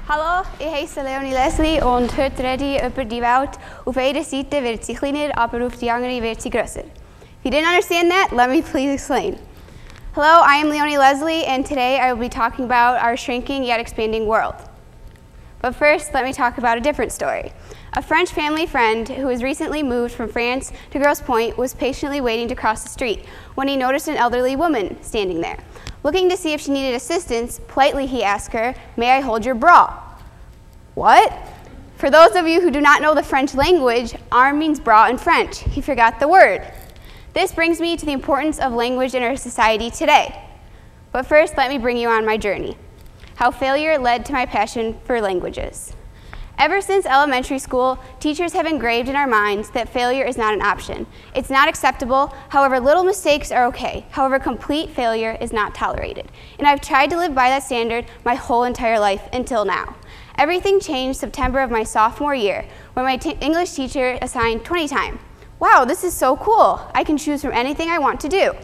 Hallo, ich heiße Leonie Leslie und heute rede ich über die Welt. Auf einer Seite wird sie kleiner, aber auf die andere wird sie größer. If you didn't understand that, let me please explain. Hello, I am Leonie Leslie, and today I will be talking about our shrinking yet expanding world. But first, let me talk about a different story. A French family friend who has recently moved from France to Grosse Pointe was patiently waiting to cross the street when he noticed an elderly woman standing there. Looking to see if she needed assistance, politely he asked her, "May I hold your bra?" What? For those of you who do not know the French language, arm means bra in French. He forgot the word. This brings me to the importance of language in our society today. But first, let me bring you on my journey. How failure led to my passion for languages. Ever since elementary school, teachers have engraved in our minds that failure is not an option. It's not acceptable. However, little mistakes are okay. However, complete failure is not tolerated. And I've tried to live by that standard my whole entire life until now. Everything changed September of my sophomore year when my English teacher assigned 20 time. Wow, this is so cool. I can choose from anything I want to do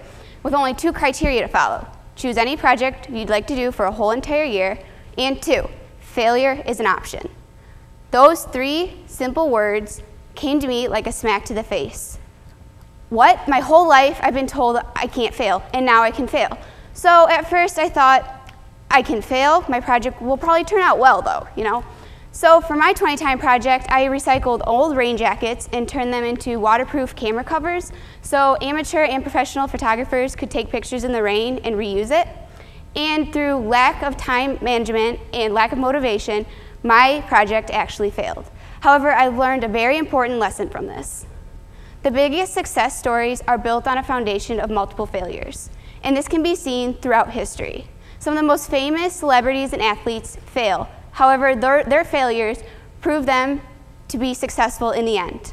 with only 2 criteria to follow. Choose any project you'd like to do for a whole entire year, and 2, failure is an option. Those 3 simple words came to me like a smack to the face. What? My whole life I've been told I can't fail, and now I can fail. So at first I thought, I can fail, my project will probably turn out well though, you know? So for my 20 time project, I recycled old rain jackets and turned them into waterproof camera covers so amateur and professional photographers could take pictures in the rain and reuse it. And through lack of time management and lack of motivation, my project actually failed. However, I've learned a very important lesson from this. The biggest success stories are built on a foundation of multiple failures, and this can be seen throughout history. Some of the most famous celebrities and athletes fail. However, their failures prove them to be successful in the end.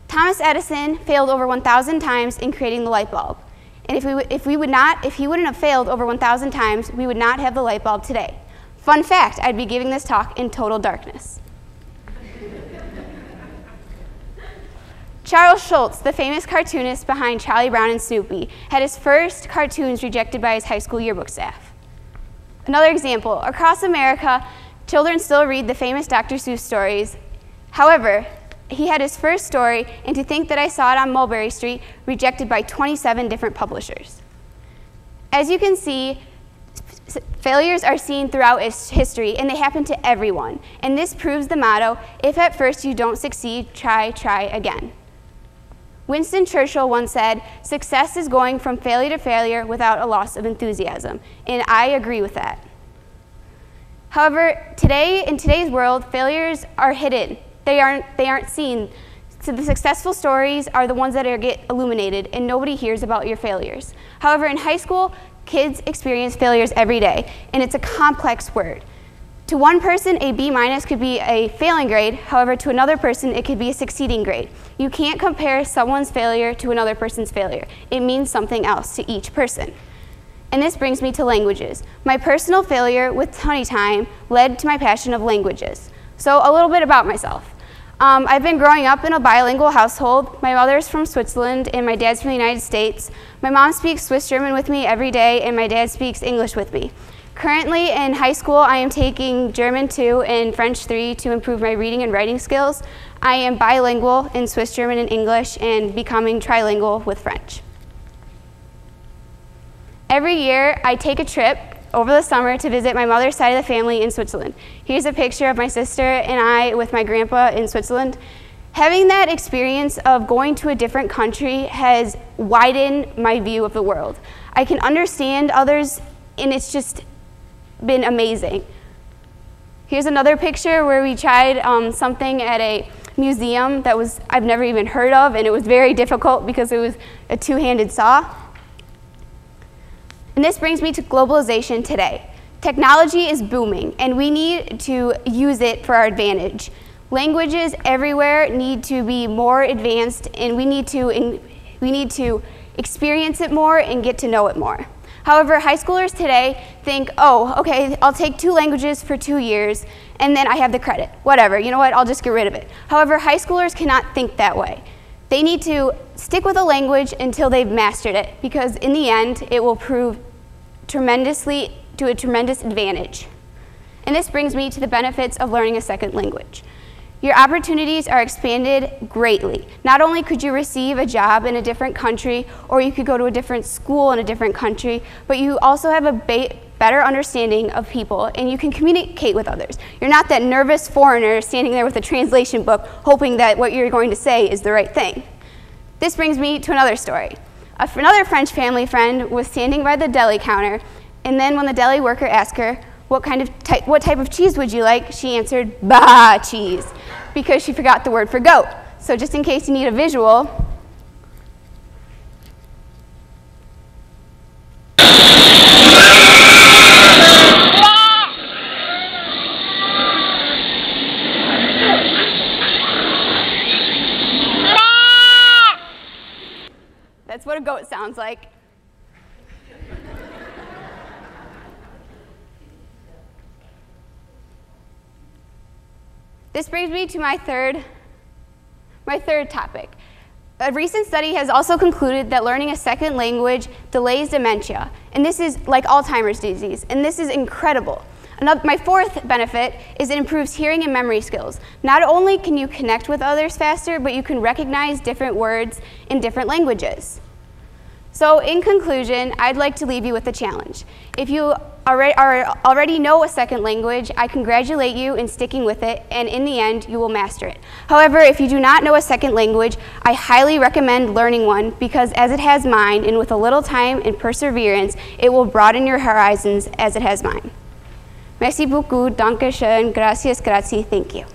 Thomas Edison failed over 1,000 times in creating the light bulb. And if he wouldn't have failed over 1,000 times, we would not have the light bulb today. Fun fact, I'd be giving this talk in total darkness. Charles Schulz, the famous cartoonist behind Charlie Brown and Snoopy, had his first cartoons rejected by his high school yearbook staff. Another example, across America, children still read the famous Dr. Seuss stories. However, he had his first story, And to Think That I Saw It on Mulberry Street, rejected by 27 different publishers. As you can see, failures are seen throughout history, and they happen to everyone. And this proves the motto, if at first you don't succeed, try again. Winston Churchill once said, "Success is going from failure to failure without a loss of enthusiasm," and I agree with that. However, in today's world, failures are hidden. They aren't seen. So the successful stories are the ones that get illuminated, and nobody hears about your failures. However, in high school, kids experience failures every day, and it's a complex word. To one person, a B- could be a failing grade. However, to another person, it could be a succeeding grade. You can't compare someone's failure to another person's failure. It means something else to each person. And this brings me to languages. My personal failure with 20 time led to my passion of languages. So a little bit about myself. I've been growing up in a bilingual household. My mother's from Switzerland and my dad's from the United States. My mom speaks Swiss German with me every day, and my dad speaks English with me. Currently in high school, I am taking German 2 and French 3 to improve my reading and writing skills. I am bilingual in Swiss German and English and becoming trilingual with French. Every year, I take a trip over the summer to visit my mother's side of the family in Switzerland. Here's a picture of my sister and I with my grandpa in Switzerland. Having that experience of going to a different country has widened my view of the world. I can understand others, and it's just been amazing. Here's another picture where we tried something at a museum that I've never even heard of, and it was very difficult because it was a 2-handed saw. And this brings me to globalization today. Technology is booming, and we need to use it for our advantage. Languages everywhere need to be more advanced, and we need to experience it more and get to know it more. However, high schoolers today think, oh, okay, I'll take 2 languages for 2 years, and then I have the credit. Whatever, you know what, I'll just get rid of it. However, high schoolers cannot think that way. They need to stick with a language until they've mastered it, because in the end, it will prove to a tremendous advantage. And this brings me to the benefits of learning a second language. Your opportunities are expanded greatly. Not only could you receive a job in a different country, or you could go to a different school in a different country, but you also have a better understanding of people, and you can communicate with others. You're not that nervous foreigner standing there with a translation book, hoping that what you're going to say is the right thing. This brings me to another story. Another French family friend was standing by the deli counter, and then when the deli worker asked her, what type of cheese would you like? She answered, bah, cheese, because she forgot the word for goat. So just in case you need a visual, that's what a goat sounds like. This brings me to my third topic. A recent study has also concluded that learning a second language delays dementia, and this is like Alzheimer's disease, and this is incredible. My fourth benefit is it improves hearing and memory skills. Not only can you connect with others faster, but you can recognize different words in different languages. So in conclusion, I'd like to leave you with a challenge. If you already know a second language, I congratulate you in sticking with it, and in the end, you will master it. However, if you do not know a second language, I highly recommend learning one, because as it has mine, and with a little time and perseverance, it will broaden your horizons as it has mine. Merci beaucoup, danke schön, gracias, grazie, thank you.